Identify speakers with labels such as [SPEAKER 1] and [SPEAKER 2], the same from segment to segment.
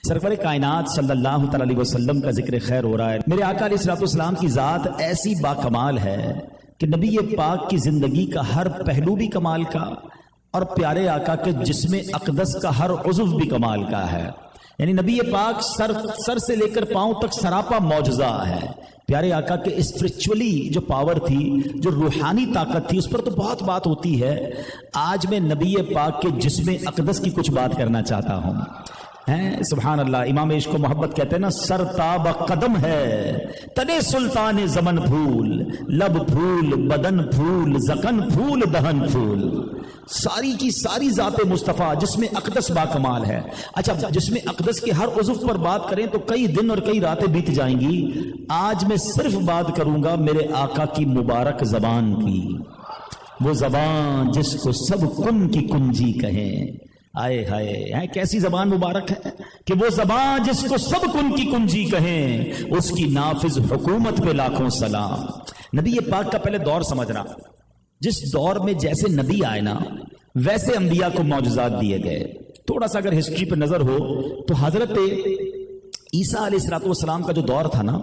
[SPEAKER 1] سرور کائنات صلی اللہ علیہ وسلم کا ذکر خیر ہو رہا ہے۔ میرے آقا علیہ السلام کی ذات ایسی باکمال ہے کہ نبی پاک کی زندگی کا ہر پہلو بھی کمال کا اور پیارے آقا کے جسم اقدس کا ہر عضو بھی کمال کا ہے۔ یعنی نبی پاک سر سے لے کر پاؤں تک سراپا معجزہ ہے۔ پیارے آقا کے اسپرچولی جو پاور تھی، جو روحانی طاقت تھی، اس پر تو بہت بات ہوتی ہے۔ آج میں نبی پاک کے جسم اقدس کی کچھ بات کرنا چاہتا ہوں۔ سبحان اللہ، امام عشق و محبت کہتے ہیں نا، سر تاب قدم ہے تنے سلطان زمن پھول، لب پھول بدن پھول زکن پھول دہن پھول۔ ساری کی ساری ذات مصطفیٰ جسم اقدس باکمال ہے۔ اچھا، جسم اقدس کے ہر عضو پر بات کریں تو کئی دن اور کئی راتیں بیت جائیں گی۔ آج میں صرف بات کروں گا میرے آقا کی مبارک زبان کی، وہ زبان جس کو سب کن کی کنجی کہیں۔ آئے ہائے، کیسی زبان مبارک ہے کہ وہ زبان جس کو سب کن کی کنجی کہیں، اس کی نافذ حکومت پہ لاکھوں سلام۔ نبی پاک کا پہلے دور سمجھنا، جس دور میں جیسے نبی آئے نا ویسے انبیاء کو معجزات دیے گئے۔ تھوڑا سا اگر ہسٹری پہ نظر ہو تو حضرت عیسیٰ علیہ السلام کا جو دور تھا نا،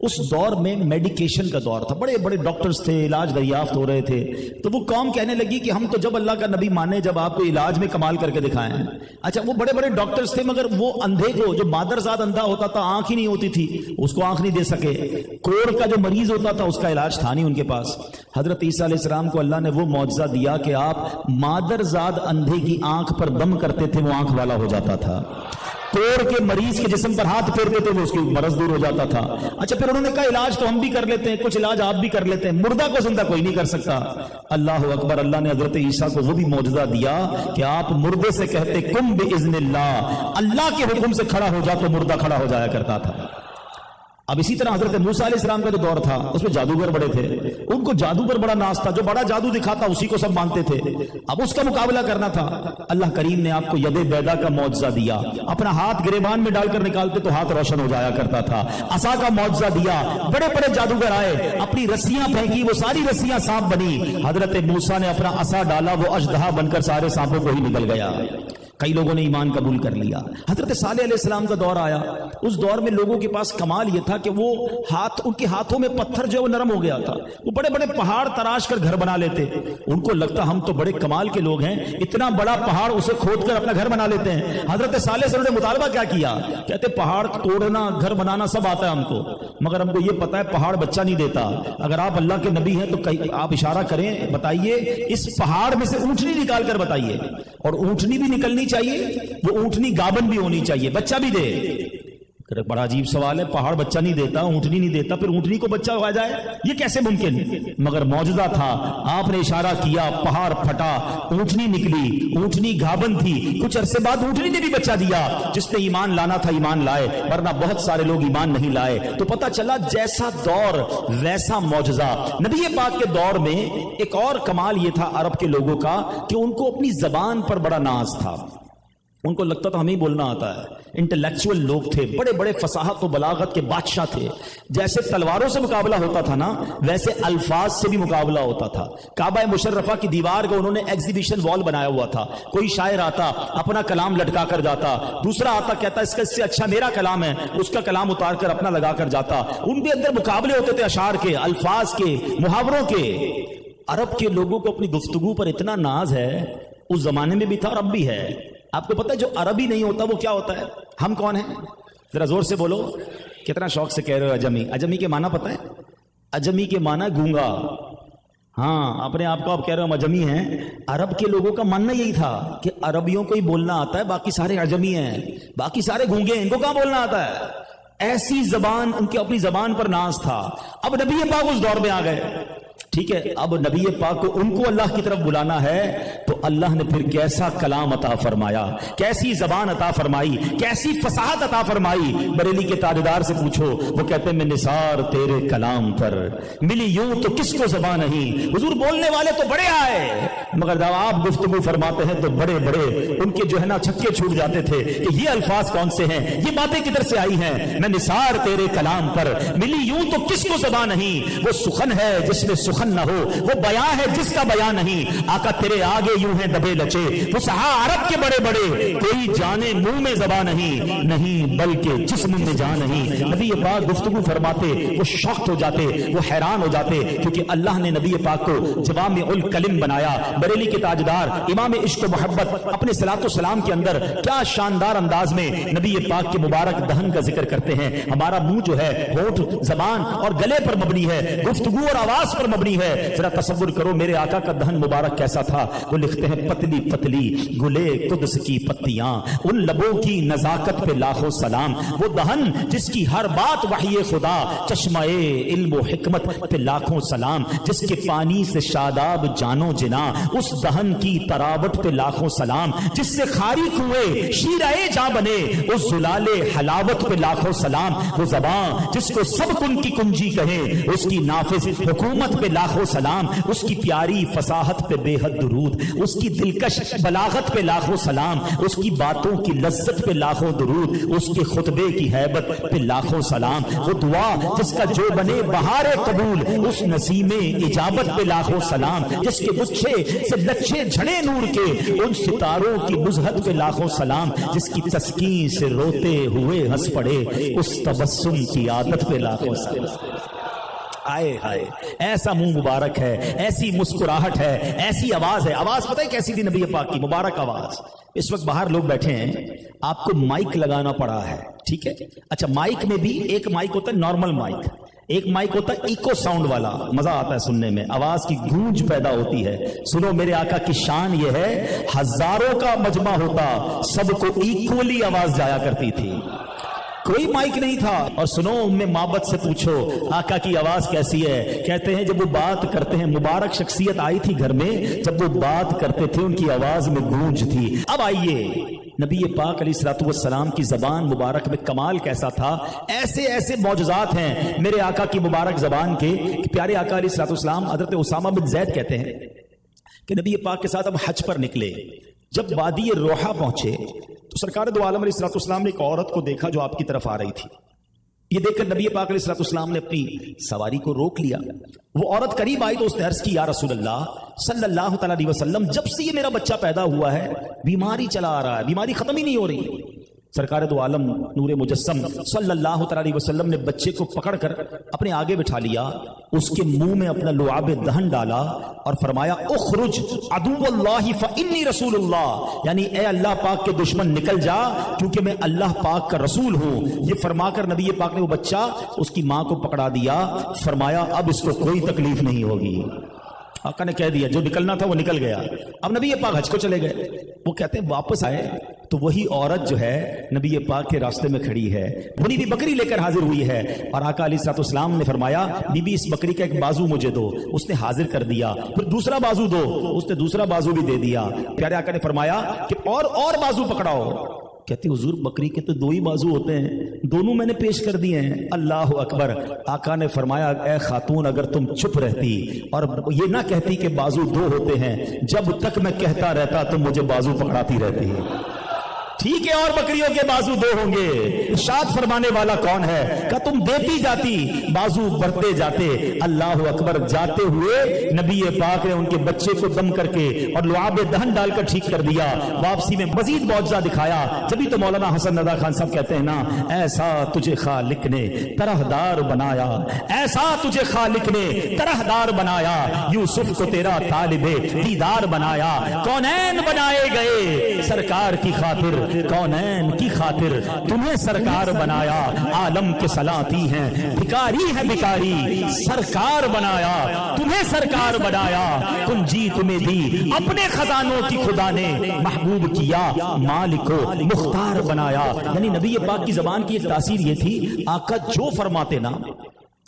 [SPEAKER 1] اس دور میں میڈیکیشن کا دور تھا، بڑے بڑے ڈاکٹرز تھے، علاج دریافت ہو رہے تھے۔ تو وہ قوم کہنے لگی کہ ہم تو جب اللہ کا نبی مانے جب آپ کو علاج میں کمال کر کے دکھائیں۔ اچھا، وہ بڑے بڑے ڈاکٹرز تھے مگر وہ اندھے کو، جو مادرزاد اندھا ہوتا تھا، آنکھ ہی نہیں ہوتی تھی، اس کو آنکھ نہیں دے سکے۔ کوڑ کا جو مریض ہوتا تھا اس کا علاج تھا نہیں ان کے پاس۔ حضرت عیسیٰ علیہ السلام کو اللہ نے وہ معجزہ دیا کہ آپ مادرزاد اندھے کی آنکھ پر دم کرتے تھے، وہ آنکھ والا ہو جاتا تھا۔ توڑ کے مریض کے جسم پر ہاتھ پھیرتے تھے، وہ اس کی مرض دور ہو جاتا تھا۔ اچھا، پھر انہوں نے کہا علاج تو ہم بھی کر لیتے ہیں، کچھ علاج آپ بھی کر لیتے ہیں، مردہ کو زندہ کوئی نہیں کر سکتا۔ اللہ اکبر، اللہ نے حضرت عیسیٰ کو وہ بھی معجزہ دیا کہ آپ مردے سے کہتے کم باذن اللہ کے حکم سے کھڑا ہو جا تو مردہ کھڑا ہو جایا کرتا تھا۔ اب اسی طرح حضرت موسیٰ علیہ السلام کا جو دور تھا اس میں جادوگر بڑے تھے، ان کو جادو پر بڑا ناز تھا، جو بڑا جادو دکھاتا اسی کو سب مانتے تھے۔ اب اس کا مقابلہ کرنا تھا، اللہ کریم نے آپ کو ید بیضا کا معجزہ دیا، اپنا ہاتھ گریبان میں ڈال کر نکالتے تو ہاتھ روشن ہو جایا کرتا تھا۔ عصا کا معجزہ دیا، بڑے بڑے جادوگر آئے، اپنی رسیاں پھینکی، وہ ساری رسیاں سانپ بنی۔ حضرت موسیٰ نے اپنا عصا ڈالا، وہ اژدہا بن کر سارے سانپوں کو ہی نکل گیا۔ کئی لوگوں نے ایمان قبول کر لیا۔ حضرت صالح علیہ السلام کا دور آیا، اس دور میں لوگوں کے پاس کمال یہ تھا کہ وہ ان کے ہاتھوں میں پتھر جو نرم ہو گیا تھا، وہ بڑے بڑے پہاڑ تراش کر گھر بنا لیتے۔ ان کو لگتا ہم تو بڑے کمال کے لوگ ہیں، اتنا بڑا پہاڑ اسے کھود کر اپنا گھر بنا لیتے ہیں۔ حضرت صالح سے انہوں نے مطالبہ کیا کیا؟ کہتے پہاڑ توڑنا گھر بنانا سب آتا ہے ہم کو، مگر ہم کو یہ پتا ہے پہاڑ بچہ نہیں دیتا۔ اگر آپ اللہ کے نبی ہیں تو آپ اشارہ کریں، بتائیے اس پہاڑ میں سے اونٹنی نکال کر بتائیے، اور اونٹنی بھی نکلنی چاہیے، وہ اونٹنی گابن بھی ہونی چاہیے، بچہ بھی دے۔ بڑا عجیب سوال ہے، پہاڑ بچہ نہیں دیتا، اونٹنی نہیں دیتا، پھر اونٹنی کو بچہ ہوا جائے، یہ کیسے ممکن؟ مگر معجزہ تھا، آپ نے اشارہ کیا، پہاڑ پھٹا، اونٹنی نکلی، اونٹنی گابن تھی، کچھ عرصے بعد اونٹنی نے بھی بچہ دیا۔ جس نے ایمان لانا تھا ایمان لائے، ورنہ بہت سارے لوگ ایمان نہیں لائے۔ تو پتہ چلا جیسا دور ویسا معجزہ۔ نبی پاک کے دور میں ایک اور کمال یہ تھا عرب کے لوگوں کا کہ ان کو اپنی زبان پر بڑا ناز تھا، ان کو لگتا تھا ہمیں بولنا آتا ہے۔ انٹلیکچوئل لوگ تھے، بڑے بڑے فصاحت و بلاغت کے بادشاہ تھے۔ جیسے تلواروں سے مقابلہ ہوتا تھا نا، ویسے الفاظ سے بھی مقابلہ ہوتا تھا۔ کعبہ مشرفہ کی دیوار کو انہوں نے ایگزیبیشن وال بنایا ہوا تھا۔ کوئی شاعر آتا اپنا کلام لٹکا کر جاتا، دوسرا آتا کہتا اس سے اچھا میرا کلام ہے، اس کا کلام اتار کر اپنا لگا کر جاتا۔ ان کے اندر مقابلے ہوتے تھے اشعار کے، الفاظ کے، محاوروں کے۔ عرب کے لوگوں کو اپنی گفتگو پر اتنا ناز ہے، اس زمانے میں بھی تھا اور اب بھی ہے۔ آپ کو پتہ ہے جو عربی نہیں ہوتا وہ کیا ہوتا ہے؟ ہم کون ہیں؟ ذرا زور سے بولو، کتنا شوق سے کہہ رہے ہو اجمی۔ اجمی کے معنی پتہ ہے؟ اجمی کے معنی گونگا۔ ہاں، اپنے آپ کو آپ کہہ رہے ہو ہم اجمی ہیں۔ عرب کے لوگوں کا ماننا یہی تھا کہ عربیوں کو ہی بولنا آتا ہے، باقی سارے اجمی ہیں، باقی سارے گونگے ہیں، ان کو کہاں بولنا آتا ہے؟ ایسی زبان، ان کے اپنی زبان پر ناز تھا۔ اب نبی پاک اس دور میں آ گئے، ٹھیک ہے، اب نبی پاک کو ان کو اللہ کی طرف بلانا ہے تو اللہ نے پھر کیسا کلام عطا فرمایا، کیسی زبان عطا فرمائی، کیسی فصاحت عطا فرمائی۔ بریلی کے تاجدار سے پوچھو، وہ کہتے ہیں میں نثار تیرے کلام پر، ملی یوں تو کس کو زبان نہیں۔ حضور بولنے والے تو بڑے آئے، मगर जब आप गुफ्तगू फरमाते हैं तो बड़े बड़े उनके जो है ना छक्के छूट जाते थे कि ये अल्फाज कौन से हैं, ये बातें किधर से आई हैं। मैं निसार तेरे कलाम पर मिली यूं तो किसको ज़बान नहीं, वो सुखन है जिसमें सुखन न हो, वो बयां है जिसका बयां नहीं। आका तेरे आगे यूं है दबे लचे वो सहा अरब के बड़े बड़े, कोई जाने मुंह में ज़बान नहीं, नहीं बल्कि जिस्म में जान नहीं। नबी पाक गुफ्तगू फरमाते वो शौक हो जाते, वो हैरान हो जाते, क्योंकि अल्लाह ने नबी पाक को जवामिउल कलिम बनाया। बरेली के ताजदार इमाम इश्क मोहब्बत अपने सलातो सलाम के अंदर क्या शानदार अंदाज में नबी पाक के मुबारक दहन का जिक्र करते हैं। हमारा मुंह जो है होठ, जबान और गले पर मबनी है, गुफ्तगू और आवाज पर मबनी है। जरा तसव्वुर करो मेरे आका का दहन मुबारक कैसा था। वो लिखते हैं पतली पतली गुले कुद्स की पत्तियां, उन लबों की नजाकत पे लाखों सलाम। वो दहन जिसकी हर बात वही खुदा, चश्माए इल्म व हिकमत पे लाखों सलाम। जिसके पानी से शादाब जानो जिना, उस दहन की तरावट पे लाखों सलाम। जिससे खारी कुएं शीराए जा बने, उस जुलाले हलावत पे लाखों सलाम। वो ज़बान जिसको सब कुन की कुंजी कहे, उसकी नाफिज हुकूमत पे लाखों सलाम। उसकी प्यारी फसाहत पे बेहद दुरूद, उसकी दिलकश बलागत पे लाखों सलाम। उसकी बातों की लज्जत पे लाखों दुरूद, उसके खुतबे की हैबत पे लाखों सलाम। वो दुआ जिसका जो बने बहारे कबूल, उस नसीमे इजाबत पे लाखों सलाम। जिसके गुच्छे से लच्छे झड़े नूर के, उन सितारों की बुज़हत पे लाखों सलाम। जिसकी तस्कीन से रोते हुए हंस पड़े, उस तबस्सुम की आदत पे लाखों सलाम। आए हाय, ऐसा मुंह मुबारक है, ऐसी मुस्कुराहट है, ऐसी आवाज है। आवाज पता है कैसी थी नबी पाक की? मुबारक आवाज। इस वक्त बाहर लोग बैठे हैं, आपको माइक लगाना पड़ा है, ठीक है? अच्छा, माइक में भी एक माइक होता है नॉर्मल माइक, एक माइक होता है इको साउंड वाला, मजा आता है सुनने में, आवाज की गूंज पैदा होती है। सुनो मेरे आका की शान ये है, हजारों का मजमा होता, सबको इक्वली आवाज जाया करती थी, कोई माइक नहीं था। और सुनो उम्मे माबद से पूछो आका की आवाज कैसी है। कहते हैं जब वो बात करते हैं, मुबारक शख्सियत आई थी घर में, जब वो बात करते थे उनकी आवाज में गूंज थी। अब आइए नबी पाक अलैहिस्सलातु वस्सलाम की जबान मुबारक में कमाल कैसा था। ऐसे ऐसे मौजज़ात हैं मेरे आका की मुबारक जबान के, प्यारे आका अलैहिस्सलातु वस्सलाम हजरत उसामा बिन ज़ैद कहते हैं कि नबी पाक के साथ अब हज पर निकले। जब वादी रोहा पहुंचे तो सरकार दो आलम अलैहिस्सलातु वस्सलाम ने एक औरत को देखा जो आपकी तरफ आ रही थी। ये देखकर नबी पाक अलैहिस्सलातु वस्सलाम ने अपनी सवारी को रोक लिया। वो औरत करीब आई तो उसने अर्ज की, या रसूल अल्लाह सल्लल्लाहु अलैहि वसल्लम, जब से ये मेरा बच्चा पैदा हुआ है बीमारी चला आ रहा है, बीमारी खत्म ही नहीं हो रही। सरकार दो आलम नूरे मुजस्सम सल्लल्लाहु अलैहि वसल्लम ने बच्चे को पकड़कर अपने आगे बिठा लिया, उसके मुंह में अपना लुआबे दहन डाला और फरमाया उखरुज अदुव्वल्लाहि फइन्नी रसूलुल्लाह, यानी ए अल्लाह पाक के दुश्मन निकल जा क्योंकि मैं अल्लाह पाक का रसूल हूं। ये फरमाकर नबी पाक ने वो बच्चा उसकी मां को पकड़ा दिया, फरमाया अब इसको कोई तकलीफ नहीं होगी। आका ने कह दिया जो निकलना था वो निकल गया। अब नबी पाक हज को चले गए। वो कहते हैं वापस आए तो वही औरत जो है नबी पाक के रास्ते में खड़ी है, भुनी हुई बकरी लेकर हाजिर हुई है। और आका अलैहिस्सलाम ने फरमाया बीबी इस बकरी का एक बाजू मुझे दो, उसने हाजिर कर दिया। फिर दूसरा बाजू दो, उसने दूसरा बाजू भी दे दिया। प्यारे आका ने फरमाया कि और बाजू पकड़ाओ। कहती हुजूर बकरी के तो दो ही बाजू होते हैं, दोनों मैंने पेश कर दिए हैं। अल्लाह अकबर। आका ने फरमाया ए खातून अगर तुम चुप रहती और ये ना कहती कि बाजू दो होते हैं, जब तक मैं कहता रहता तुम मुझे बाजू पकड़ाती रहती है। ठीक है और बकरियों के बाजू दो होंगे, इरशाद फरमाने वाला कौन है? का तुम देती जाती, बाजू बढ़ते जाते। अल्लाह अकबर। जाते हुए नबी पाक ने उनके बच्चे को दम करके और लुआबे दहन डालकर ठीक कर दिया। वापसी में मजीद मौजज़ा दिखाया। जब तो मौलाना हसन रज़ा खान साहब कहते हैं ना, ऐसा तुझे खालिक ने तरहदार बनाया, ऐसा तुझे खालिक ने तरहदार बनाया, यूसुफ को तेरा तालिबे दीदार बनाया। कौनैन बनाए गए सरकार की खातिर, कौनैन की खातिर तुम्हें सरकार बनाया। आलम के सलाती हैं भिकारी है भिकारी, सरकार बनाया तुम्हें सरकार बनाया। कुंजी तुम्हें दी अपने खजानों की खुदा ने, महबूब किया मालिको मुख्तार बनाया। यानी नबी पाक की जबान की एक तासीर ये थी, आका जो फरमाते ना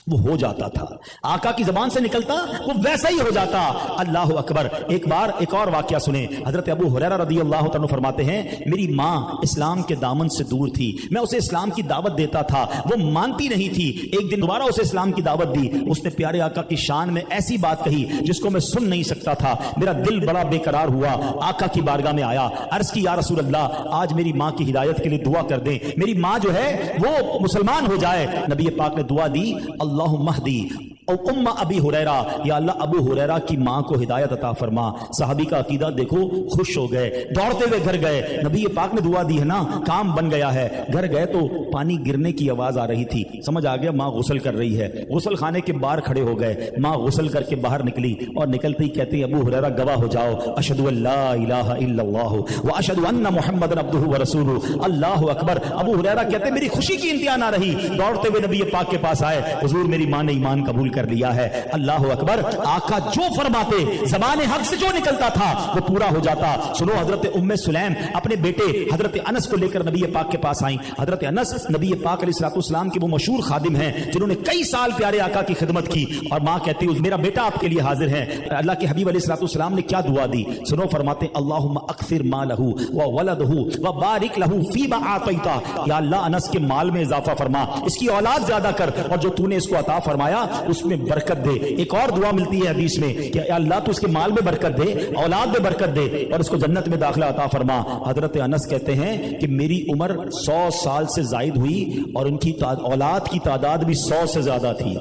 [SPEAKER 1] वो हो जाता था, आका की जबान से निकलता वो वैसा ही हो जाता। अल्लाह अकबर। एक बार एक और वाकया सुने। हजरत अबू हुरैरा रज़ी अल्लाह तआला फरमाते हैं, मेरी माँ इस्लाम के दामन से दूर थी, मैं उसे इस्लाम की दावत देता था, वो मानती नहीं थी। एक दिन दोबारा उसे इस्लाम की दावत दी, उसने प्यारे आका की शान में ऐसी बात कही जिसको मैं सुन नहीं सकता था। मेरा दिल बड़ा बेकरार हुआ, आका की बारगाह में आया, अर्ज की या रसूल अल्लाह, आज मेरी माँ की हिदायत के लिए दुआ कर दें, मेरी माँ जो है वो मुसलमान हो जाए। नबी पाक ने दुआ दी, अल्लाहुम्मा हदी उम्मा अबी हुरैरा, या अल्लाह अबू हुरैरा की माँ को हिदायत अता फरमा। साहबी का अकीदा देखो, खुश हो गए, दौड़ते हुए घर गए। नबी पाक ने दुआ दी है ना, काम बन गया है। घर गए तो पानी गिरने की आवाज आ रही थी, समझ आ गया माँ गुस्ल कर रही है। गुस्ल खाने के बाहर खड़े हो गए, माँ गुस्ल करके बाहर निकली और निकलते ही कहती अबू हुरैरा गवाह हो जाओ, अशहदु अल्ला इलाहा इल्लल्लाह व अशहदु अन्ना मुहम्मदन अब्दुहु व रसूलुहु। अल्लाहु अकबर। अबू हुरैरा कहते मेरी खुशी की इंतहा ना रही, दौड़ते हुए नबी पाक के पास आए, हुजूर मेरी माँ ने ईमान कबूल कर लिया है। अल्लाह अकबर। आका जो फरमाते, जबान हक से जो निकलता था वो पूरा हो जाता। सुनो, हजरत उम्मे सुलैम अपने बेटे हजरत अनस को लेकर नबी पाक के पास आई। हजरत अनस नबी पाक अलैहिस्सलाम के वो मशहूर खादिम हैं जिन्होंने कई साल प्यारे आका की खिदमत की। और मां कहती है मेरा बेटा आपके लिए हाजिर है। अल्लाह के हबीब अलैहिस्सलाम ने क्या दुआ दी, सुनो, फरमाते अल्लाहुम्मा अक्सिर मालहू व वलदहू व बारिक लहू फीमा आतैता। या अल्लाह अनस के माल में इजाफा फरमा, इसकी औलाद ज्यादा कर, और जो तूने इसको अता फरमाया उसमें बरकत दे। एक और दुआ मिलती है हदीस में कि अल्लाह तू इसके माल में बरकत दे, औलाद में बरकत दे, और इसको जन्नत में दाखिला अता फरमा। हजरत अनस कहते हैं कि मेरी उम्र 100 साल से जायद हुई और उनकी औलाद की तादाद भी 100 से ज्यादा थी।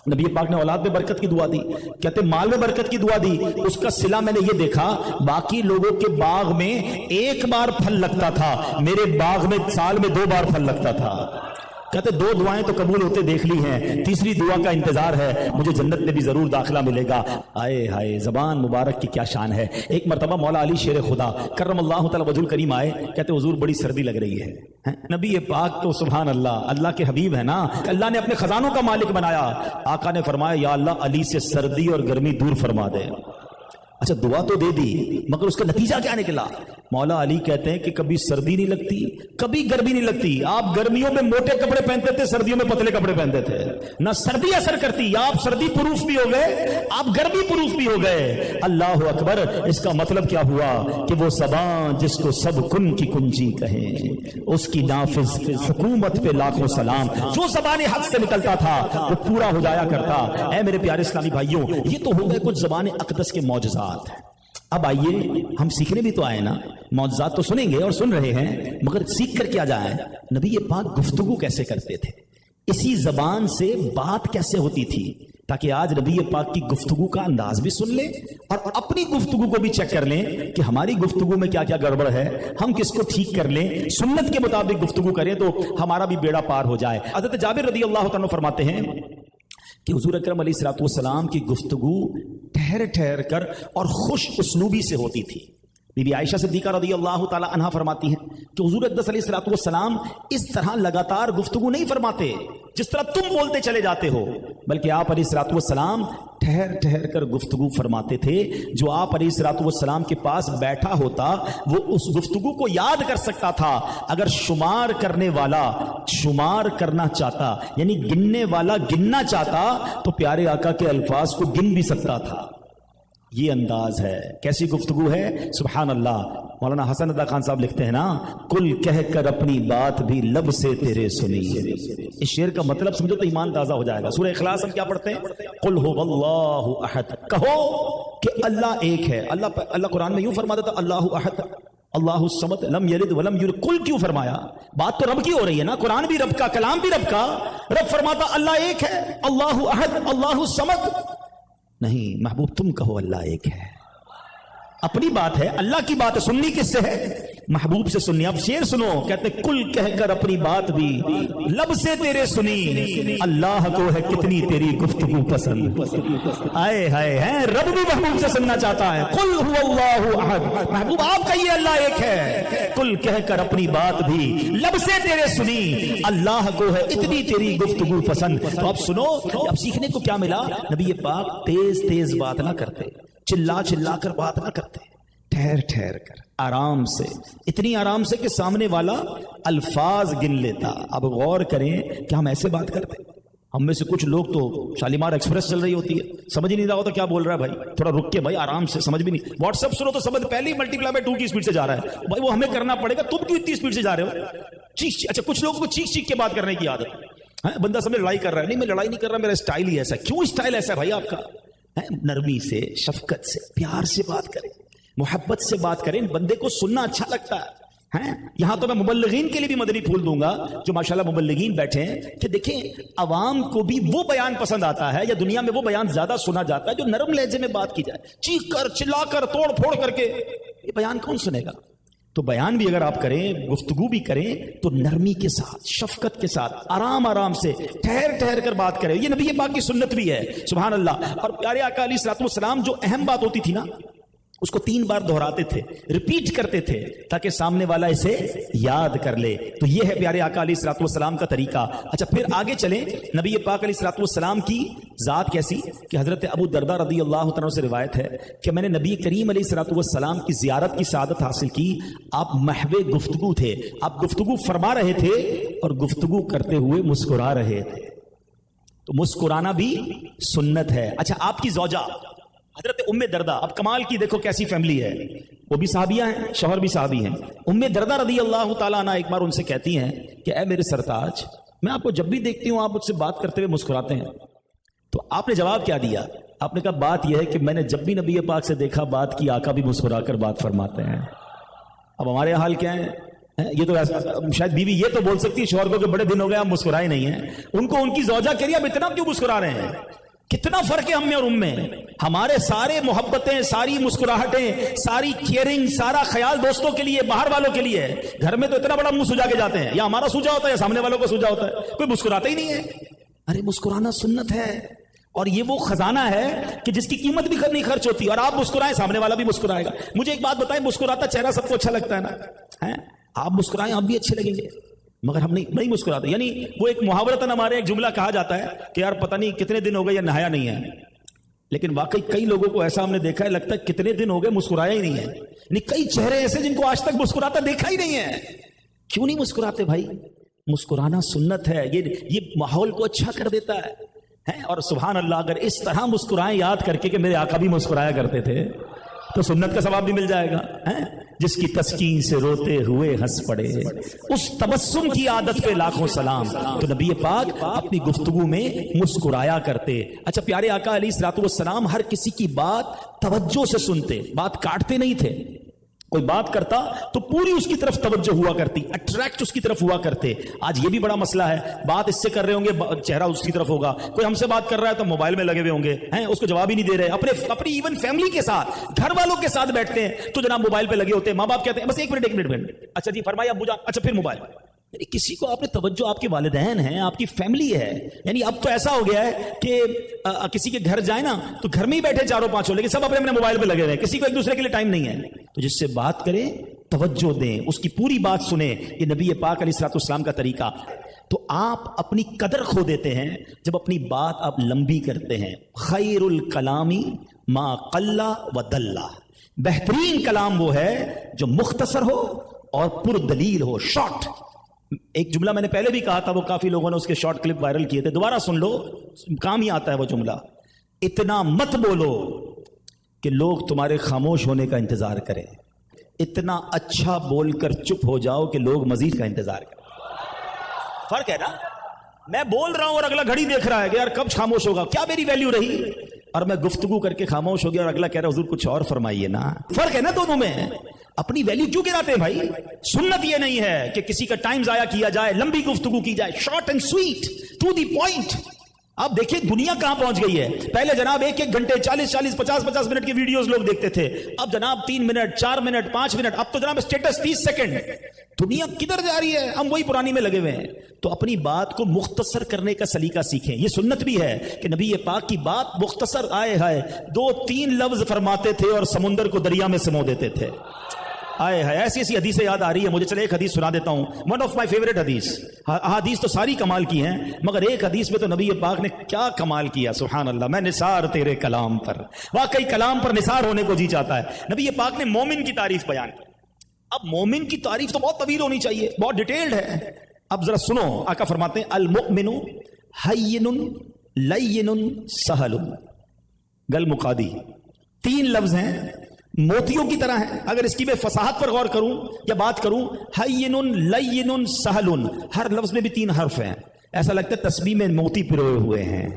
[SPEAKER 1] नबी पाक ने औलाद में बरकत की दुआ दी, कहते माल में बरकत की दुआ दी। उसका सिला मैंने ये देखा, बाकी लोगों के बाग में एक बार फल लगता था, मेरे बाग में साल में 2 बार फल लगता था। कहते 2 दुआएं तो कबूल होते देख ली हैं, तीसरी दुआ का इंतजार है, मुझे जन्नत में भी जरूर दाखिला मिलेगा। आए हाय, जबान मुबारक की क्या शान है। एक मरतबा मौला अली शेर खुदा करमल्लाहु तआला वजहुल करीम आए, कहते हुजूर बड़ी सर्दी लग रही है। नबी पाक तो सुभान अल्लाह, अल्लाह के हबीब है ना, अल्लाह ने अपने खजानों का मालिक बनाया। आका ने फरमाया या अल्लाह अली से सर्दी और गर्मी दूर फरमा दे। अच्छा, दुआ तो दे दी, मगर उसका नतीजा क्या निकला? मौला अली कहते हैं कि कभी सर्दी नहीं लगती, कभी गर्मी नहीं लगती। आप गर्मियों में मोटे कपड़े पहनते थे, सर्दियों में पतले कपड़े पहनते थे, ना सर्दी असर करती। आप सर्दी प्रूफ भी हो गए, आप गर्मी प्रूफ भी हो गए। अल्लाह अकबर। इसका मतलब क्या हुआ कि वो ज़बान जिसको सब कुन की कुंजी कहे, उसकी नाफिज हुकूमत पे लाखों सलाम। जो ज़बान हक से निकलता था वो पूरा हो जाया करता। ऐ मेरे प्यारे इस्लामी भाइयों, ये तो हो गए कुछ ज़बान अक़दस के मौजज़ात। अब आइए हम सीखने भी तो आए ना, मौजज़ात तो सुनेंगे और सुन रहे हैं, मगर सीख कर क्या जाए। नबी ये पाक गुफ्तगू कैसे करते थे, इसी जबान से बात कैसे होती थी, ताकि आज नबी पाक की गुफ्तगू का अंदाज भी सुन लें और अपनी गुफ्तगू को भी चेक कर लें कि हमारी गुफ्तगू में क्या क्या गड़बड़ है, हम किसको ठीक कर लें, सुन्नत के मुताबिक गुफ्तगू करें तो हमारा भी बेड़ा पार हो जाए। हज़रत जाबिर रज़ी अल्लाह तआला फरमाते हैं कि हुजूर अकरम अलैहिस्सलातु वस्सलाम की गुफ्तगू ठहर ठहर कर और खुश उसलूबी से होती थी। बीबी आयशा सिद्दीक़ा रज़ियल्लाहु ताला अन्हा फरमाती हैं कि हुजूर अक़दस अलैहिस्सलातु वस्सलाम इस तरह लगातार गुफ्तगू नहीं फरमाते जिस तरह तुम बोलते चले जाते हो, बल्कि आप अलैहिस्सलातु वस्सलाम ठहर ठहर कर गुफ्तगू फरमाते थे। जो आप अलैहिस्सलातु वस्सलाम के पास बैठा होता वो उस गुफ्तगू को याद कर सकता था। अगर शुमार करने वाला शुमार करना चाहता, यानी गिनने वाला गिनना चाहता, तो प्यारे आका के अल्फाज को गिन भी सकता था। ये अंदाज है, कैसी गुफ्तगू है, सुभान अल्लाह। मौलाना हसन अदा खान साहब लिखते हैं ना, कुल कह कर अपनी बात भी लब से तेरे सुनी। इस शेर का मतलब समझो तो ईमान ताजा हो जाएगा। सूरह इखलास हम क्या पढ़ते हैं, कुल हुवल्लाहु अहद, कहो कि अल्लाह एक है। अल्लाह कुरान में यूं फरमा देता अल्लाहु अहद अल्लाहु समद लम यलिद वलम यूलद। कुल क्यों फरमाया? बात तो रब की हो रही है ना, कुरान भी रब का, कलाम भी रब का। रब फरमाता अल्लाह एक है, अल्लाहु अहद अल्लाहु समद। नहीं महबूब, तुम कहो अल्लाह एक है। अपनी बात है, अल्लाह की बात है, सुननी किससे है? महबूब से सुननी। अब शेर सुनो, कहते कुल कहकर अपनी बात भी लब से तेरे सुनी, अल्लाह को है कितनी तेरी गुफ्तगू पसंद। आए हाय है, रब भी महबूब से सुनना चाहता है। कुल हुवल्लाहु अहद, महबूब आप कहिए अल्लाह एक है। कुल कहकर अपनी बात भी लब से तेरे सुनी, अल्लाह को है इतनी तेरी गुफ्तगू पसंद। तो अब सुनो, अब सीखने को क्या मिला? नबी ये पाक तेज तेज बात ना करते, चिल्ला चिल्ला कर बात ना करते, ठहर ठहर कर आराम से, इतनी आराम से कि सामने वाला अल्फाज गिन लेता। अब गौर करें कि हम ऐसे बात करते, हम में से कुछ लोग तो शालीमार एक्सप्रेस चल रही होती है, समझ ही नहीं रहा होता क्या बोल रहा है भाई, थोड़ा रुक के भाई आराम से, समझ भी नहीं, व्हाट्सएप सुनो तो समझ पहले ही मल्टीप्लाई बाय 2 की स्पीड से जा रहा है भाई, वो हमें करना पड़ेगा, तुम क्यों इतनी स्पीड से जा रहे हो? चीख, अच्छा कुछ लोगों को चीख चीख के बात करने की आदत है, बंदा समझ लड़ाई कर रहा है, नहीं मैं लड़ाई नहीं कर रहा, मेरा स्टाइल ही ऐसा। क्यों स्टाइल ऐसा है भाई आपका? है नरमी से, शफकत से, प्यार से बात करें, मोहब्बत से बात करें, बंदे को सुनना अच्छा लगता है। यहां तो मैं मुबल्लिगीन के लिए भी मदनी फूल दूंगा जो माशाल्लाह मुबल्लिगीन बैठे हैं कि देखें अवाम को भी वो बयान पसंद आता है या दुनिया में वो बयान ज्यादा सुना जाता है जो नरम लहजे में बात की जाए, चीख कर चिल्लाकर तोड़ फोड़ करके, ये बयान कौन सुनेगा? तो बयान भी अगर आप करें, गुफ्तगू भी करें तो नरमी के साथ, शफकत के साथ, आराम आराम से, ठहर ठहर कर बात करें। ये नबी पाक की सुन्नत भी है, सुभान अल्लाह। और प्यारे आका अलैहिस्सलाम जो अहम बात होती थी ना, उसको 3 बार दोहराते थे, रिपीट करते थे ताकि सामने वाला इसे याद कर ले। तो ये है प्यारे आका अलैहिस्सलाम का तरीका। अच्छा फिर आगे चलें, नबी पाक अलैहिस्सलाम की जात कैसी कि हजरत अबू दरदा रदी अल्लाह तआला से रिवायत है कि मैंने नबी करीम अलैहिस्सलाम की जियारत की सआदत हासिल की। आप महवे गुफ्तगू थे, आप गुफ्तगू फरमा रहे थे और गुफ्तगू करते हुए मुस्कुरा रहे थे, तो मुस्कुराना भी सुन्नत है। अच्छा आपकी ज़ौजा हजरत उम्मे दरदा, अब कमाल की देखो कैसी फैमिली है, वो भी साहबिया हैं, शौहर भी साहबी हैं। उम्मे दरदा रदी अल्लाह ताला अन्हा एक बार उनसे कहती हैं कि ऐ मेरे सरताज, मैं आपको जब भी देखती हूं आप मुझसे बात करते हुए मुस्कुराते हैं। तो आपने जवाब क्या दिया? आपने कहा बात यह है कि मैंने जब भी नबी पाक से देखा बात की, आका भी मुस्कुराकर बात फरमाते हैं। अब हमारे हाल क्या है? ये तो शायद बीवी ये तो बोल सकती है शौहर को कि बड़े दिन हो गए आप मुस्कुराए नहीं हैं, उनको उनकी ज़ौजा कह रही अब इतना क्यों मुस्कुरा रहे हैं? कितना फर्क है हम में और उम में। हमारे सारे मोहब्बतें, सारी मुस्कुराहटें, सारी केयरिंग, सारा ख्याल दोस्तों के लिए, बाहर वालों के लिए है। घर में तो इतना बड़ा मुंह सुजा के जाते हैं, या हमारा सूजा होता है या सामने वालों को सूजा होता है, कोई मुस्कुराता ही नहीं है। अरे मुस्कुराना सुन्नत है, और ये वो खजाना है कि जिसकी कीमत भी नहीं खर्च होती, और आप मुस्कुराएं सामने वाला भी मुस्कुराएगा। मुझे एक बात बताएं, मुस्कुराता चेहरा सबको अच्छा लगता है ना? है आप मुस्कुराएं आप भी अच्छे लगेंगे, मगर हम नहीं मुस्कुराते। यानी वो एक मुहावरतन हमारे एक जुमला कहा जाता है कि यार पता नहीं कितने दिन हो गए या नहाया नहीं है, लेकिन वाकई कई लोगों को ऐसा हमने देखा है, लगता है कितने दिन हो गए मुस्कुराया ही नहीं है। यानी कई चेहरे ऐसे जिनको आज तक मुस्कुराता देखा ही नहीं है। क्यों नहीं मुस्कुराते भाई? मुस्कुराना सुन्नत है, ये माहौल को अच्छा कर देता है। और सुभान अल्लाह, अगर इस तरह मुस्कुराएं याद करके कि मेरे आका भी मुस्कुराया करते थे, तो सुन्नत का सवाब भी मिल जाएगा। जिसकी तस्कीन से रोते हुए हंस पड़े, उस तबस्सुम की आदत पे लाखों सलाम। तो नबी पाक अपनी गुफ्तगू में मुस्कुराया करते। अच्छा प्यारे आका अलैहिस्सलाम हर किसी की बात तवज्जो से सुनते, बात काटते नहीं थे। कोई बात करता तो पूरी उसकी तरफ तवज्जो हुआ करती, अट्रैक्ट उसकी तरफ हुआ करते। आज ये भी बड़ा मसला है, बात इससे कर रहे होंगे चेहरा उसकी तरफ होगा, कोई हमसे बात कर रहा है तो मोबाइल में लगे हुए होंगे, हैं उसको जवाब ही नहीं दे रहे। अपनी इवन फैमिली के साथ, घर वालों के साथ बैठते हैं तो जनाब मोबाइल पे लगे होते हैं। माँ बाप कहते हैं बस एक मिनट, अच्छा जी फरमाइए अब्बू जान, अच्छा फिर मोबाइल। यानी किसी को आपने तवज्जो, आपके वालिदैन हैं, आपकी फैमिली है। यानी अब तो ऐसा हो गया है कि किसी के घर जाए ना तो घर में ही बैठे 4-5 लेकिन सब अपने अपने मोबाइल पे लगे हुए हैं, किसी को एक दूसरे के लिए टाइम नहीं है। तो जिससे बात करें तवज्जो दें, उसकी पूरी बात सुने, ये नबी पाक अलैहिस्सलाम का तरीका। तो आप अपनी कदर खो देते हैं जब अपनी बात आप लंबी करते हैं। खैरुल कलामी मा कल्ला व दल्ला, बेहतरीन कलाम वो है जो मुख्तसर हो और पुरदलील हो, शॉर्ट। एक जुमला मैंने पहले भी कहा था, वो काफी लोगों ने उसके शॉर्ट क्लिप वायरल किए थे, दोबारा सुन लो, काम ही आता है वो जुमला। इतना मत बोलो कि लोग तुम्हारे खामोश होने का इंतजार करें, इतना अच्छा बोलकर चुप हो जाओ कि लोग मजीद का इंतजार करें। फर्क है ना? मैं बोल रहा हूं और अगला घड़ी देख रहा है कि यार कब खामोश होगा, क्या मेरी वैल्यू रही, और मैं गुफ्तगू करके खामोश हो गया और अगला कह रहा हुजूर कुछ और फरमाइए ना। फर्क है ना दोनों में? अपनी वैल्यू क्यों गिराते हैं भाई? सुन्नत ये नहीं है कि किसी का टाइम जाया किया जाए, लंबी गुफ्तगू की जाए, short and sweet, to the point. आप देखिए दुनिया कहां पहुंच गई है। पहले जनाब 1-1 घंटे 40-40 50-50 मिनट के वीडियोस लोग देखते थे, अब जनाब 3 मिनट 4 मिनट 5 मिनट, अब तो जनाब स्टेटस 30 सेकंड। दुनिया किधर जा रही है? हम वही पुरानी में लगे हुए हैं। तो अपनी बात को मुख्तसर करने का सलीका सीखें। ये सुन्नत भी है कि नबी ये पाक की बात मुख्तसर, आए हाय 2-3 लफ्ज फरमाते थे और समुंदर को दरिया में समो देते थे। आए है ऐसी ऐसी हदीसें याद आ रही है मुझे। चले एक हदीस सुना देता हूं, वन ऑफ माय फेवरेट हदीस। हदीस तो सारी कमाल की हैं, मगर एक हदीस में तो नबी पाक ने क्या कमाल किया, सुभान अल्लाह। मैं निसार तेरे कलाम पर, वाकई कलाम पर निसार होने को जी चाहता है। नबी पाक ने मोमिन की तारीफ बयान की। अब मोमिन की तारीफ तो बहुत तवील होनी चाहिए, बहुत डिटेल्ड है। अब जरा सुनो, आका फरमाते हैं अल मुमिनु हय्यिनुन लय्यिनुन सहलुन। गल मुकादी 3 लफ्ज हैं, मोतियों की तरह हैं। अगर इसकी मैं फसाहत पर गौर करूं या बात करूं, हय्यिनुन लय्यिनुन सहलुन, हर लफ्ज में भी 3 हर्फ हैं। ऐसा लगता है तस्बीह में मोती पिरोए हुए हैं।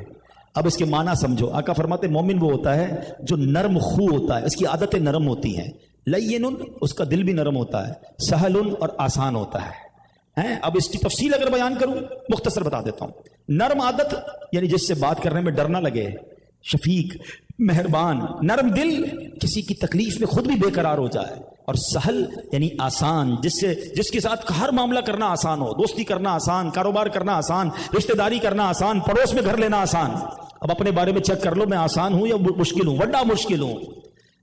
[SPEAKER 1] अब इसके माना समझो। आका फरमाते मोमिन वो होता है जो नरम खू होता है, इसकी आदतें नरम होती हैं। लय्यिनुन, उसका दिल भी नरम होता है। सहलुन, और आसान होता है। अब इसकी तफसील अगर बयान करूं, मुख्तसर बता देता हूं। नरम आदत यानी जिससे बात करने में डर ना लगे, शफीक, मेहरबान, नरम दिल, किसी की तकलीफ में खुद भी बेकरार हो जाए। और सहल यानी आसान, जिसके साथ हर मामला करना आसान हो, दोस्ती करना आसान, कारोबार करना आसान, रिश्तेदारी करना आसान, पड़ोस में घर लेना आसान। अब अपने बारे में चेक कर लो, मैं आसान हूं या मुश्किल हूं? बड़ा मुश्किल हूं।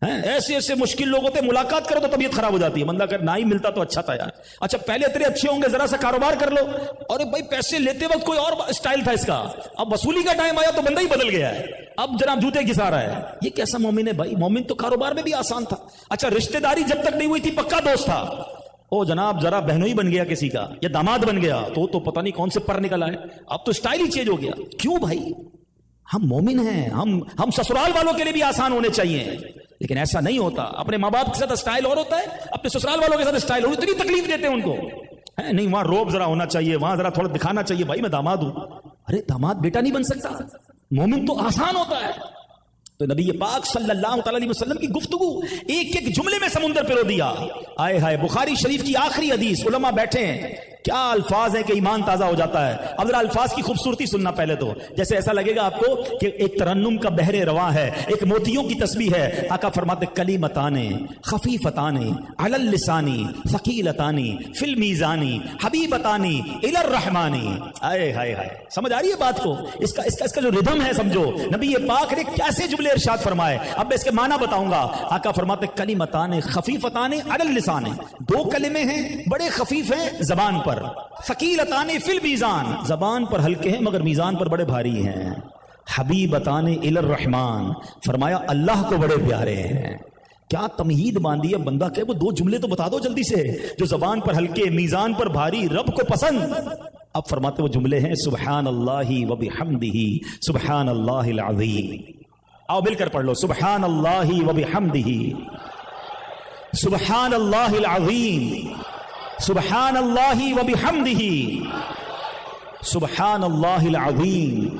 [SPEAKER 1] ऐसे ऐसे मुश्किल लोग होते, मुलाकात करो तो तबीयत खराब हो जाती है। बंदा अगर ना ही मिलता तो अच्छा था यार। अच्छा पहले इतने अच्छे होंगे, जरा सा कारोबार कर लो। और भाई पैसे लेते वक्त कोई और स्टाइल था इसका, अब वसूली का टाइम आया तो बंदा ही बदल गया है, अब जरा जूते घिसा रहा है। ये कैसा मोमिन है भाई? मोमिन तो कारोबार में भी आसान था। अच्छा रिश्तेदारी जब तक नहीं हुई थी पक्का दोस्त था, ओ जनाब जरा बहनोई बन गया किसी का या दामाद बन गया तो पता नहीं कौन से पर निकला है, अब तो स्टाइल ही चेंज हो गया। क्यों भाई? हम मोमिन हैं, हम ससुराल वालों के लिए भी आसान होने चाहिए, लेकिन ऐसा नहीं होता। अपने माँ बाप के साथ स्टाइल और होता है, अपने ससुराल वालों के साथ स्टाइल और, इतनी तकलीफ देते हैं उनको। है नहीं, वहां रोब जरा होना चाहिए, वहां जरा थोड़ा दिखाना चाहिए, भाई मैं दामाद हूं। अरे दामाद बेटा नहीं बन सकता, मोमिन तो आसान होता है। तो नबी पाक सल्लल्लाहु अलैहि वसल्लम की गुफ्तगू एक एक जुमले में समुंदर पिरो दिया। आए हाय, बुखारी शरीफ की आखिरी हदीस, उलमा बैठे हैं, क्या अल्फाज है कि ईमान ताजा हो जाता है। अब जरा अल्फाज की खूबसूरती सुनना पहले तो, जैसे ऐसा लगेगा आपको कि एक तरन्नुम का बहरे रवा है, एक मोतियों की तस्बीह है। आका फरमाते कलीमताने खफीफताने अलल लिसानी सकीलतानी फिल मीजानी हबीबतानी इलर रहमानी। आए हाय हाय, समझ आ रही है बात को? इसका जो रिदम है समझो, नबी ये पाक ने कैसे जुमले इरशाद फरमाए। अब मैं इसके माना बताऊंगा। आका फरमाते कलीमताने खफीफताने अलल लिसानी, 2 कलिमे हैं बड़े खफीफ हैं जबान पर, सकीलताने फिल मीजान, जबान पर हल्के हैं मगर मीजान पर बड़े भारी हैं। हबीबताने इलर रहमान, फरमाया अल्लाह को बड़े प्यारे हैं। क्या तमहीद बांधी है बंदा, के वो 2 जुमले तो बता दो जल्दी से, जो जबान पर हल्के मीजान पर भारी, रब को पसंद। अब फरमाते वो जुमले हैं सुबहान अल्लाहि व बिहम्दिही सुबहान अल्लाहिल अज़ीम। आओ मिलकर पढ़ लो, सुबहान अल्लाहि व बिहम्दिही सुबहान अल्लाहिल अज़ीम सुबहान अल्लाहि व बिहम्दिही सुबहान अल्लाहिल अज़ीम।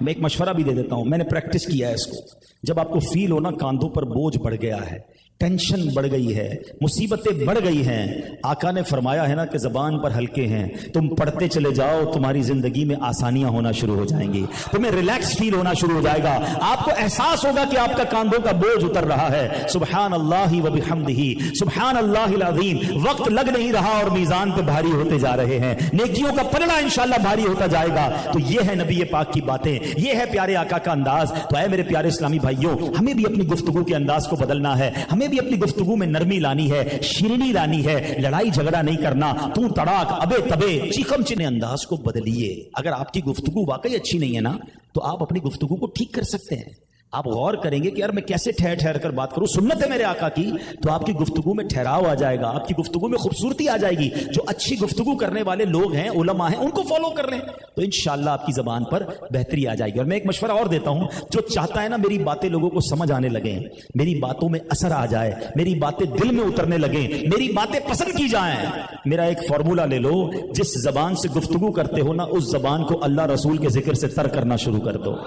[SPEAKER 1] मैं एक मशवरा भी दे देता हूं, मैंने प्रैक्टिस किया है इसको। जब आपको फील हो ना कांधों पर बोझ बढ़ गया है, टेंशन बढ़ गई है, मुसीबतें बढ़ गई हैं, आका ने फरमाया है ना कि जबान पर हल्के हैं, तुम पढ़ते चले जाओ, तुम्हारी जिंदगी में आसानियां होना शुरू हो जाएंगी, तुम्हें रिलैक्स फील होना शुरू हो जाएगा, आपको एहसास होगा कि आपका कांधों का बोझ उतर रहा है। सुबहान अल्लाहि व बिहम्दिही सुबहान अल्लाहिल अज़ीम। वक्त लग नहीं रहा और मीजान पे भारी होते जा रहे हैं, नेकियों का पलड़ा इंशाअल्लाह भारी होता जाएगा। तो ये है नबी पाक की बातें, ये है प्यारे आका का अंदाज। तो ऐ मेरे प्यारे इस्लामी भाइयों, हमें भी अपनी गुफ्तगू के अंदाज को बदलना है, हमें भी अपनी गुफ्तगू में नरमी लानी है, शीरनी लानी है, लड़ाई झगड़ा नहीं करना, तू तड़ाक अबे तबे चीखम चिने अंदाज को बदलिए। अगर आपकी गुफ्तगू वाकई अच्छी नहीं है ना, तो आप अपनी गुफ्तगू को ठीक कर सकते हैं। आप गौर करेंगे कि यार मैं कैसे ठहर ठहर कर बात करूं, सुन्नत है मेरे आका की, तो आपकी गुफ्तगू में ठहराव आ जाएगा, आपकी गुफ्तगू में खूबसूरती आ जाएगी। जो अच्छी गुफ्तगू करने वाले लोग हैं, उलमा हैं, उनको फॉलो कर रहे हैं, तो इंशाअल्लाह आपकी जबान पर बेहतरी आ जाएगी। और मैं एक मशवरा और देता हूं, जो चाहता है ना मेरी बातें लोगों को समझ आने लगे, मेरी बातों में असर आ जाए, मेरी बातें दिल में उतरने लगे, मेरी बातें पसंद की जाएं, मेरा एक फॉर्मूला ले लो, जिस जबान से गुफ्तगू करते हो ना, उस जबान को अल्लाह रसूल के जिक्र से तर करना शुरू कर दो।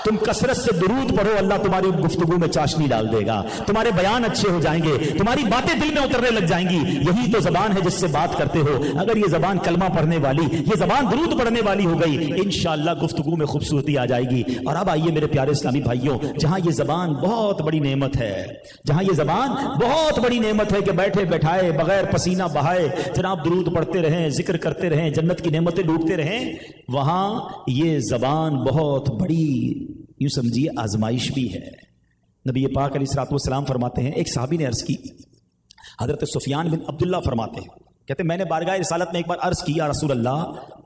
[SPEAKER 1] तुम कसरत से दुरूद पढ़ो, अल्लाह तुम्हारी गुफ्तगू में चाशनी डाल देगा, तुम्हारे बयान अच्छे हो जाएंगे, तुम्हारी बातें दिल में उतरने लग जाएंगी। यही तो जबान है जिससे बात करते हो। अगर ये जबान कलमा पढ़ने वाली, ये जबान दुरूद पढ़ने वाली हो गई, इंशाअल्लाह गुफ्तगू में खूबसूरती आ जाएगी। और अब आइए मेरे प्यारे इस्लामी भाइयों, जहां ये जबान बहुत बड़ी नेमत है, जहां ये जबान बहुत बड़ी नेमत है कि बैठे बैठाए बगैर पसीना बहाए जनाब दुरूद पढ़ते रहें, जिक्र करते रहें, जन्नत की नेमतें लूटते रहें, वहां ये जबान बहुत बड़ी यूं समझिए आजमाइश भी है। नबी पाक अलैहिस्सलाम फरमाते हैं, एक साहबी ने अर्ज की, हजरत सुफियान बिन अब्दुल्ला फरमाते हैं, कहते मैंने बारगाह रिसालत में एक बार अर्ज किया, रसूल अल्लाह,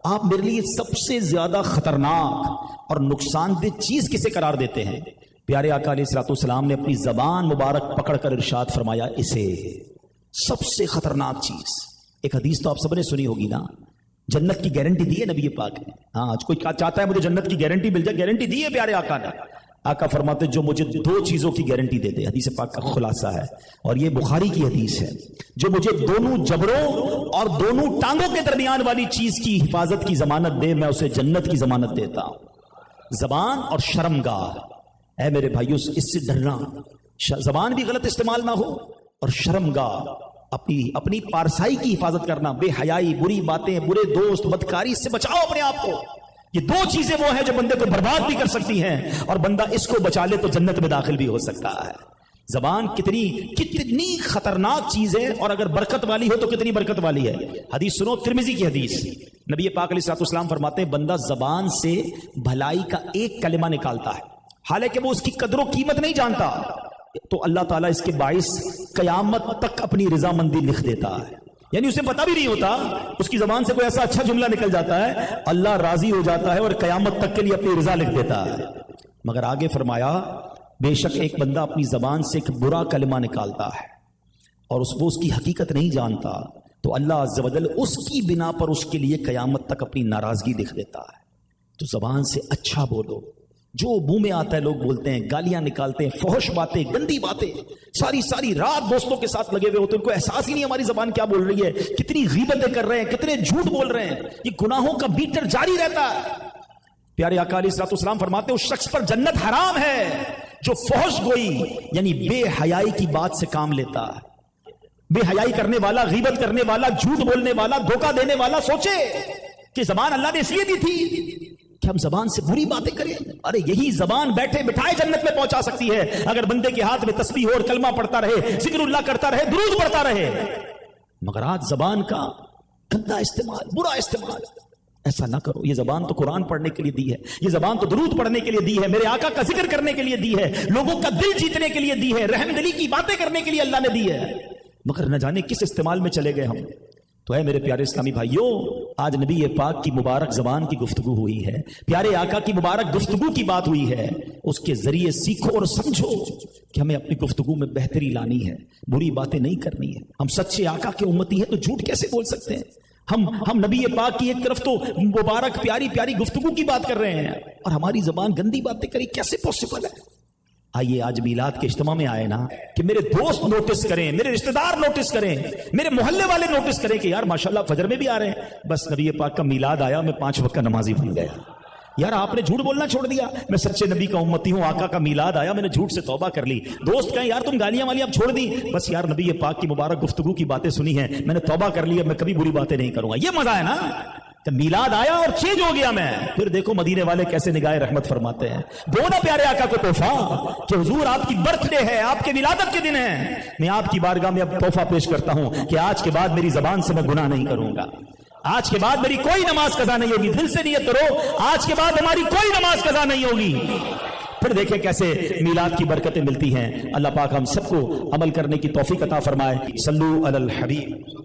[SPEAKER 1] आप मेरे लिए सबसे ज्यादा खतरनाक और नुकसानदेह चीज किसे करार देते हैं? प्यारे आका अलैहिस्सलाम ने अपनी जबान मुबारक पकड़कर इरशाद फरमाया, इसे सबसे खतरनाक चीज। एक हदीस तो आप सबने सुनी होगी ना, جنت کی گارنٹی دی ہے نبی پاک نے. ہاں آج کوئی چاہتا ہے مجھے جنت کی گارنٹی مل جائے, گارنٹی دی ہے پیارے آقا نے. آقا فرماتے جو مجھے دو چیزوں کی گارنٹی دے دے, حدیث پاک کا خلاصہ ہے اور یہ بخاری کی حدیث ہے, جو مجھے دونوں جبڑوں اور دونوں ٹانگوں کے درمیان والی چیز کی حفاظت کی ضمانت دے, میں اسے جنت کی ضمانت دیتا ہوں. زبان اور شرمگاہ. اے میرے بھائیو اس سے ڈرنا, زبان بھی غلط استعمال نہ ہو, اور شرمگاہ اپنی پارسائی کی حفاظت کرنا, بے حیائی, بری باتیں, برے دوست, بدکاری, اس سے بچاؤ اپنے آپ کو. یہ دو چیزیں وہ ہیں جو بندے کو برباد بھی کر سکتی ہیں, اور بندہ اس کو بچا لے تو جنت میں داخل بھی ہو سکتا ہے. زبان کتنی خطرناک چیز ہے, اور اگر برکت والی ہو تو کتنی برکت والی ہے. حدیث سنو, ترمذی کی حدیث. نبی پاک علیہ الصلوۃ والسلام فرماتے ہیں بندہ زبان سے بھلائی کا ایک کلمہ نکالتا ہے, حالانکہ وہ اس کی قدر و قیمت نہیں جانتا, تو اللہ تعالیٰ اس کے باعث قیامت تک اپنی رضامندی لکھ دیتا ہے. یعنی اسے پتہ بھی نہیں ہوتا, اس کی زبان سے کوئی ایسا اچھا جملہ نکل جاتا ہے, اللہ راضی ہو جاتا ہے اور قیامت تک کے لیے اپنی رضا لکھ دیتا ہے. مگر آگے فرمایا بے شک ایک بندہ اپنی زبان سے ایک برا کلمہ نکالتا ہے اور وہ اس کی حقیقت نہیں جانتا, تو اللہ عز و جل اس کی بنا پر اس کے لیے قیامت تک اپنی ناراضگی لکھ دیتا ہے. تو زبان سے اچھا بولو, جو منہ میں آتا ہے لوگ بولتے ہیں, گالیاں نکالتے ہیں, فحش باتیں, گندی باتیں, ساری رات دوستوں کے ساتھ لگے ہوئے ہوتے ہیں, ان کو احساس ہی نہیں ہماری زبان کیا بول رہی ہے, کتنی غیبتیں کر رہے ہیں, کتنے جھوٹ بول رہے ہیں, یہ گناہوں کا میٹر جاری رہتا ہے. پیارے آقا علیہ الصلوۃ والسلام فرماتے ہیں اس شخص پر جنت حرام ہے جو فحش گوئی یعنی بے حیائی کی بات سے کام لیتا ہے. بے حیائی کرنے والا, غیبت کرنے والا, جھوٹ بولنے والا, دھوکہ دینے والا سوچے کہ زبان اللہ نے اس لیے دی تھی کہ ہم زبان سے بری باتیں کریں. ارے یہی زبان بیٹھے بٹھائے جنت میں پہنچا سکتی ہے, اگر بندے کے ہاتھ میں تسبیح ہو اور کلمہ پڑھتا رہے, ذکر اللہ کرتا رہے, درود پڑھتا رہے. مگر آج زبان کا گندا استعمال, برا استعمال, ایسا نہ کرو. یہ زبان تو قرآن پڑھنے کے لیے دی ہے, یہ زبان تو درود پڑھنے کے لیے دی ہے, میرے آقا کا ذکر کرنے کے لیے دی ہے, لوگوں کا دل جیتنے کے لیے دی ہے, رحم دلی کی باتیں کرنے کے لیے اللہ نے دی ہے. مگر نہ جانے کس استعمال میں چلے گئے ہم. تو اے میرے پیارے اسلامی بھائیوں, آج نبی پاک کی مبارک زبان کی گفتگو ہوئی ہے, پیارے آقا کی مبارک گفتگو کی بات ہوئی ہے. اس کے ذریعے سیکھو اور سمجھو کہ ہمیں اپنی گفتگو میں بہتری لانی ہے, بری باتیں نہیں کرنی ہے. ہم سچے آقا کے امتی ہیں تو جھوٹ کیسے بول سکتے ہیں؟ ہم نبی پاک کی ایک طرف تو مبارک پیاری گفتگو کی بات کر رہے ہیں, اور ہماری زبان گندی باتیں کری, کیسے پاسبل ہے؟ آئیے آج میلاد کے اجتماع میں آئے نا کہ میرے دوست نوٹس کریں, میرے رشتہ دار نوٹس کریں, میرے محلے والے نوٹس کریں کہ یار ماشاءاللہ فجر میں بھی آ رہے ہیں, بس نبی پاک کا میلاد آیا میں 5 وقت کا نمازی بن گیا. یار آپ نے جھوٹ بولنا چھوڑ دیا, میں سچے نبی کا امتی ہوں, آقا کا میلاد آیا میں نے جھوٹ سے توبہ کر لی. دوست کہیں یار تم گالیاں والی اب چھوڑ دی, بس یار نبی پاک کی مبارک گفتگو کی باتیں سنی ہیں, میں نے توبہ کر لی, اب میں کبھی بری باتیں نہیں کروں گا. یہ مزہ ہے نا, میلاد آیا اور چینج ہو گیا میں. پھر دیکھو مدینے والے کیسے نگاہ رحمت فرماتے ہیں. دو نا پیارے آقا کو تحفہ کہ حضور آپ کی برتھ ڈے ہے, آپ کے ولادت کے دن ہے, میں آپ کی بارگاہ میں اب تحفہ پیش کرتا ہوں کہ آج کے بعد میری زبان سے میں گناہ نہیں کروں گا, آج کے بعد میری کوئی نماز قضا نہیں ہوگی. دل سے نیت کرو, آج کے بعد ہماری کوئی نماز قضا نہیں ہوگی. پھر دیکھیں کیسے میلاد کی برکتیں ملتی ہیں. اللہ پاک ہم سب کو عمل کرنے کی توفیق عطا فرمائے. صلو علی الحبیب.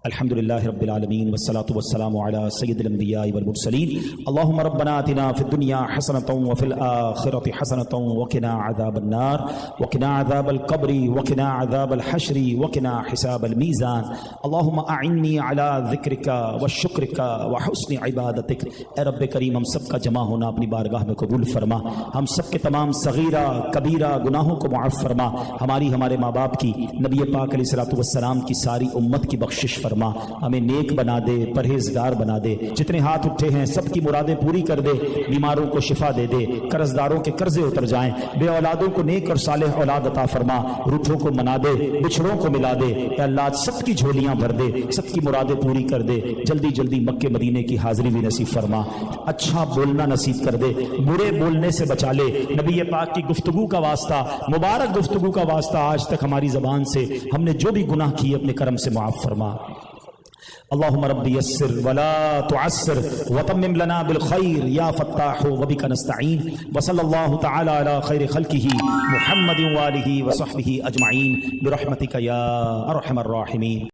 [SPEAKER 1] الحمد للہ رب العالمین والصلاة والسلام علی سید الانبیاء والمرسلین. اللہم ربنا آتنا فی الدنیا حسنۃ وفی الآخرۃ حسنۃ وقنا عذاب النار وقنا عذاب القبر وقنا عذاب الحشر وقنا حساب المیزان. اللہم اعنی علی ذکرک وشکرک وحسن عبادتک. اے رب کریم ہم سب کا جمع ہونا اپنی بارگاہ میں قبول فرما, ہم سب کے تمام صغیرہ کبیرہ گناہوں کو معاف فرما, ہمارے ماں باپ کی, نبی پاک علیہ الصلوۃ والسلام کی ساری امت کی بخشش فرما, ہمیں نیک بنا دے, پرہیزگار بنا دے. جتنے ہاتھ اٹھے ہیں سب کی مرادیں پوری کر دے, بیماروں کو شفا دے دے, قرض داروں کے قرضے اتر جائیں, بے اولادوں کو نیک اور صالح اولاد عطا فرما, روٹھوں کو منا دے, بچھڑوں کو ملا دے. اے اللہ سب کی جھولیاں بھر دے, سب کی مرادیں پوری کر دے. جلدی مکے مدینے کی حاضری بھی نصیب فرما, اچھا بولنا نصیب کر دے, برے بولنے سے بچا لے. نبی پاک کی گفتگو کا واسطہ, مبارک گفتگو کا واسطہ آج تک ہماری زبان سے ہم نے جو بھی گناہ کیے اپنے کرم سے معاف فرما. اللهم رب يسر ولا تعسر وتمم لنا بالخير يا فتاح وبك نستعين. وصلى الله تعالى على خير خلقه محمد وآله وصحبه أجمعين برحمتك يا أرحم الراحمين.